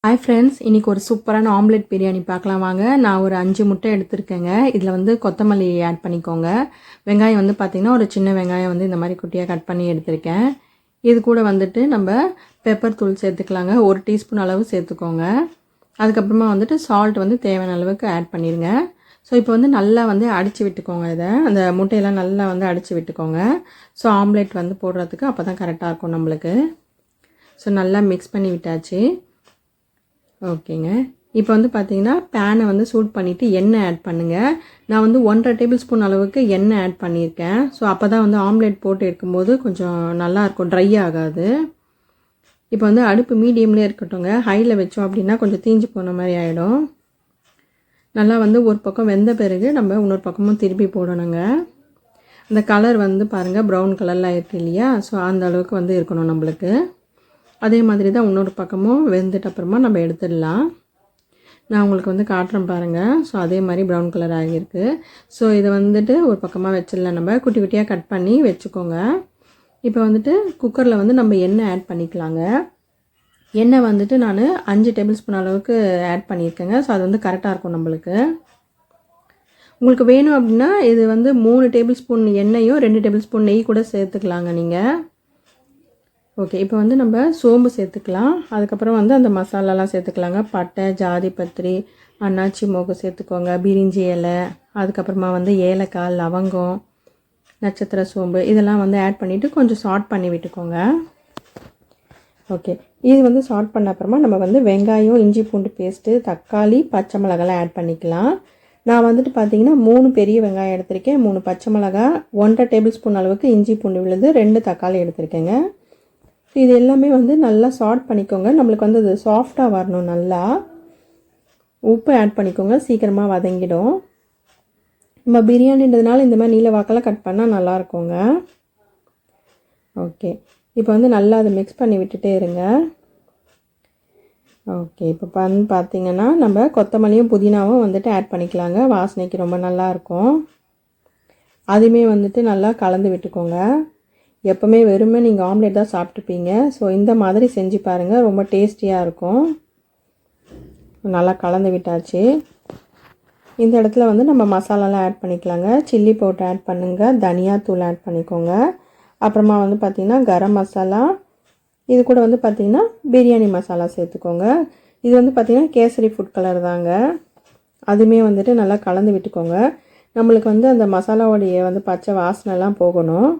Hi friends, இன்றைக்கி ஒரு சூப்பரான ஆம்லெட் பிரியாணி பார்க்கலாம் வாங்க. நான் ஒரு 5 முட்டை எடுத்திருக்கேங்க. இதில் வந்து கொத்தமல்லி ஆட் பண்ணிக்கோங்க. வெங்காயம் வந்து பார்த்திங்கன்னா ஒரு சின்ன வெங்காயம் வந்து இந்த மாதிரி குட்டியாக கட் பண்ணி எடுத்திருக்கேன். இது கூட வந்துட்டு நம்ம பெப்பர் தூள் சேர்த்துக்கலாங்க. 1 டீஸ்பூன் அளவு சேர்த்துக்கோங்க. அதுக்கப்புறமா வந்துட்டு சால்ட் வந்து தேவையான அளவுக்கு ஆட் பண்ணிடுங்க. ஸோ இப்போ வந்து நல்லா வந்து அடித்து விட்டுக்கோங்க. அந்த முட்டையெல்லாம் நல்லா வந்து அடித்து விட்டுக்கோங்க. ஸோ ஆம்லெட் வந்து போடுறதுக்கு அப்போ தான் கரெக்டாக இருக்கும் நம்மளுக்கு. ஸோ நல்லா மிக்ஸ் பண்ணி விட்டாச்சு. ஓகேங்க. இப்போ வந்து பார்த்தீங்கன்னா பேனை வந்து சூட் பண்ணிவிட்டு எண்ணெய் ஆட் பண்ணுங்கள். நான் வந்து 1.5 டேபிள் ஸ்பூன் அளவுக்கு எண்ணெய் ஆட் பண்ணியிருக்கேன். ஸோ அப்போ தான் வந்து ஆம்லெட் போட்டு எடுக்கும்போது கொஞ்சம் நல்லாயிருக்கும், ட்ரை ஆகாது. இப்போ வந்து அடுப்பு மீடியம்லேயே இருக்கட்டும்ங்க. ஹையில் வச்சோம் அப்படின்னா கொஞ்சம் தீஞ்சு போன மாதிரி ஆகிடும். நல்லா வந்து ஒரு பக்கம் வெந்த பிறகு நம்ம இன்னொரு பக்கமும் திருப்பி போடணுங்க. அந்த கலர் வந்து பாருங்கள் ப்ரௌன் கலரில் இருக்குது இல்லையா? ஸோ அந்த அளவுக்கு வந்து இருக்கணும் நம்மளுக்கு. அதே மாதிரி தான் இன்னொரு பக்கமும் வெந்துட்டு அப்புறமா நம்ம எடுத்துடலாம். நான் உங்களுக்கு வந்து காட்டுறேன் பாருங்கள். ஸோ அதே மாதிரி ப்ரௌன் கலர் ஆகியிருக்கு. ஸோ இதை வந்துட்டு ஒரு பக்கமாக வச்சிடலாம். நம்ம குட்டி குட்டியாக கட் பண்ணி வச்சுக்கோங்க. இப்போ வந்துட்டு குக்கரில் வந்து நம்ம எண்ணெய் ஆட் பண்ணிக்கலாங்க. எண்ணெய் வந்துட்டு நான் 5 டேபிள் ஸ்பூன் அளவுக்கு ஆட் பண்ணியிருக்கேங்க. ஸோ அது வந்து கரெக்டாக இருக்கும் நம்மளுக்கு. உங்களுக்கு வேணும் அப்படின்னா இது வந்து 3 டேபிள் ஸ்பூன் எண்ணெயும் 2 டேபிள் ஸ்பூன் நெய் கூட சேர்த்துக்கலாங்க நீங்கள். ஓகே. இப்போ வந்து நம்ம சோம்பு சேர்த்துக்கலாம். அதுக்கப்புறம் வந்து அந்த மசாலாலாம் சேர்த்துக்கலாங்க. பட்டை, ஜாதி பத்திரி, அன்னாச்சி மோகு சேர்த்துக்கோங்க. பிரிஞ்சி இலை, அதுக்கப்புறமா வந்து ஏலக்காய், லவங்கம், நட்சத்திர சோம்பு இதெல்லாம் வந்து ஆட் பண்ணிவிட்டு கொஞ்சம் சாட் பண்ணி விட்டுக்கோங்க. ஓகே. இது வந்து சாட் பண்ண அப்புறமா நம்ம வந்து வெங்காயம், இஞ்சி பூண்டு பேஸ்ட்டு, தக்காளி, பச்சை மிளகாலாம் ஆட் பண்ணிக்கலாம். நான் வந்துட்டு பார்த்திங்கன்னா 3 பெரிய வெங்காயம் எடுத்திருக்கேன், 3 பச்சை மிளகா, 1.5 டேபிள் ஸ்பூன் அளவுக்கு இஞ்சி பூண்டு விழுது, 2 தக்காளி எடுத்திருக்கேங்க. இது எல்லாமே வந்து நல்லா சாட் பண்ணிக்கோங்க. நம்மளுக்கு வந்து அது சாஃப்டாக வரணும். நல்லா உப்பு ஆட் பண்ணிக்கோங்க, சீக்கிரமாக வதங்கிடும். நம்ம பிரியாணின்றதுனால இந்த மாதிரி நீல வாக்கெல்லாம் கட் பண்ணால் நல்லாயிருக்குங்க. ஓகே. இப்போ வந்து நல்லா அதை மிக்ஸ் பண்ணி விட்டுட்டே இருங்க. ஓகே. இப்போ பார்த்திங்கன்னா நம்ம கொத்தமல்லியும் புதினாவும் வந்துட்டு ஆட் பண்ணிக்கலாங்க. வாசனைக்கு ரொம்ப நல்லாயிருக்கும். அதுவுமே வந்துட்டு நல்லா கலந்து விட்டுக்கோங்க. எப்போவுமே வெறுமே நீங்கள் ஆம்லேட் தான் சாப்பிட்டுப்பீங்க. ஸோ இந்த மாதிரி செஞ்சு பாருங்கள், ரொம்ப டேஸ்டியாக இருக்கும். நல்லா கலந்து விட்டாச்சு. இந்த இடத்துல வந்து நம்ம மசாலாலாம் ஆட் பண்ணிக்கலாங்க. சில்லி பவுடர் ஆட் பண்ணுங்கள், தனியாத்தூள் ஆட் பண்ணிக்கோங்க. அப்புறமா வந்து பார்த்திங்கன்னா கரம் மசாலா, இது கூட வந்து பார்த்திங்கன்னா பிரியாணி மசாலா சேர்த்துக்கோங்க. இது வந்து பார்த்திங்கன்னா கேசரி ஃபுட் கலர் தாங்க. அதுவுமே வந்துட்டு நல்லா கலந்து விட்டுக்கோங்க. நம்மளுக்கு வந்து அந்த மசாலாவோடைய வந்து பச்சை வாசனைலாம் போகணும்.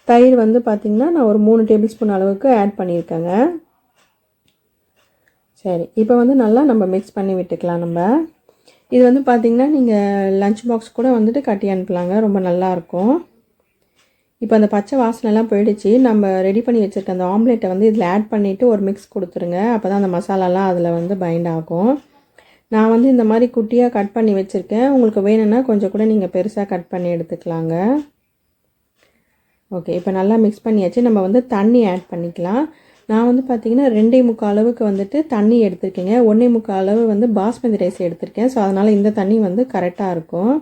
தயிர் வந்து பார்த்திங்கன்னா நான் ஒரு 3 டேபிள் ஸ்பூன் அளவுக்கு ஆட் பண்ணியிருக்கேங்க. சரி. இப்போ வந்து நல்லா நம்ம மிக்ஸ் பண்ணி விட்டுக்கலாம். நம்ம இது வந்து பார்த்திங்கன்னா நீங்கள் லஞ்ச் பாக்ஸ் கூட வந்துட்டு கட்டி அனுப்பலாங்க, ரொம்ப நல்லாயிருக்கும். இப்போ அந்த பச்சை வாசனைலாம் போயிடுச்சு. நம்ம ரெடி பண்ணி வச்சுருக்க அந்த ஆம்லேட்டை வந்து இதில் ஆட் பண்ணிவிட்டு ஒரு மிக்ஸ் கொடுத்துருங்க. அப்போ தான் அந்த மசாலாலாம் அதில் வந்து பைண்ட் ஆகும். நான் வந்து இந்த மாதிரி குட்டியாக கட் பண்ணி வச்சுருக்கேன். உங்களுக்கு வேணும்னா கொஞ்சம் கூட நீங்கள் பெருசாக கட் பண்ணி எடுத்துக்கலாங்க. ஓகே. இப்போ நல்லா மிக்ஸ் பண்ணியாச்சு. நம்ம வந்து தண்ணி ஆட் பண்ணிக்கலாம். நான் வந்து பார்த்திங்கன்னா 2.25 அளவுக்கு வந்துட்டு தண்ணி எடுத்திருக்கேங்க. 1.25 அளவு வந்து பாஸ்மதி ரைஸ் எடுத்திருக்கேன். ஸோ அதனால் இந்த தண்ணி வந்து கரெக்டாக இருக்கும்.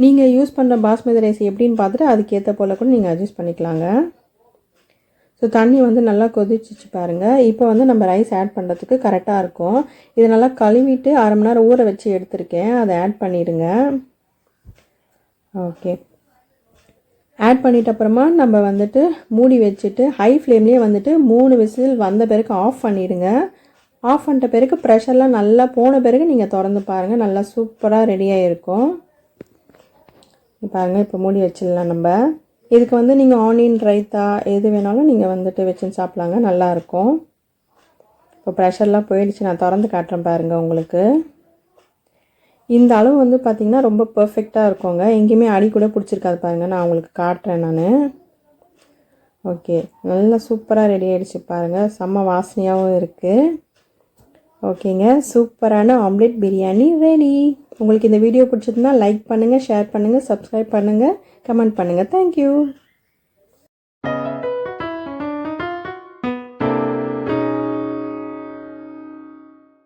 நீங்கள் யூஸ் பண்ணுற பாஸ்மதி ரைஸ் எப்படின்னு பார்த்துட்டு அதுக்கேற்ற போல் கூட நீங்கள் அட்ஜஸ்ட் பண்ணிக்கலாங்க. ஸோ தண்ணி வந்து நல்லா கொதிச்சிச்சு பாருங்கள். இப்போ வந்து நம்ம ரைஸ் ஆட் பண்ணுறதுக்கு கரெக்டாக இருக்கும். இதை நல்லா கழுவிட்டு 1/2 மணி நேரம் ஊற வச்சு எடுத்திருக்கேன். அதை ஆட் பண்ணிவிடுங்க. ஓகே. ஆட் பண்ணிட்ட அப்புறமா நம்ம வந்துட்டு மூடி வச்சுட்டு ஹை ஃப்ளேம்லேயே வந்துட்டு 3 விசில் வந்த பிறகு ஆஃப் பண்ணிவிடுங்க. ஆஃப் பண்ணிட்ட பிறகு ப்ரெஷர்லாம் நல்லா போன பிறகு நீங்கள் திறந்து பாருங்கள், நல்லா சூப்பராக ரெடியாக இருக்கும். பாருங்கள். இப்போ மூடி வச்சிடலாம். நம்ம இதுக்கு வந்து நீங்கள் ஆனியன் ரைத்தா எது வேணாலும் நீங்கள் வந்துட்டு வச்சுன்னு சாப்பிட்லாங்க, நல்லாயிருக்கும். இப்போ ப்ரெஷர்லாம் போயிடுச்சு. நான் திறந்து காட்டுறேன் பாருங்கள். உங்களுக்கு இந்த அளவு வந்து பார்த்திங்கன்னா ரொம்ப பர்ஃபெக்டாக இருக்குங்க. எங்கேயுமே அடி கூட பிடிச்சிருக்காது பாருங்கள். நான் உங்களுக்கு காட்டுறேன் நான். ஓகே. நல்லா சூப்பராக ரெடி ஆகிடுச்சு பாருங்கள். செம்ம வாசனையாகவும் இருக்குது. ஓகேங்க. சூப்பரான ஆம்லெட் பிரியாணி ரெடி. உங்களுக்கு இந்த வீடியோ பிடிச்சிருந்தா லைக் பண்ணுங்கள், ஷேர் பண்ணுங்கள், சப்ஸ்கிரைப் பண்ணுங்கள், கமெண்ட் பண்ணுங்கள். தேங்க்யூ.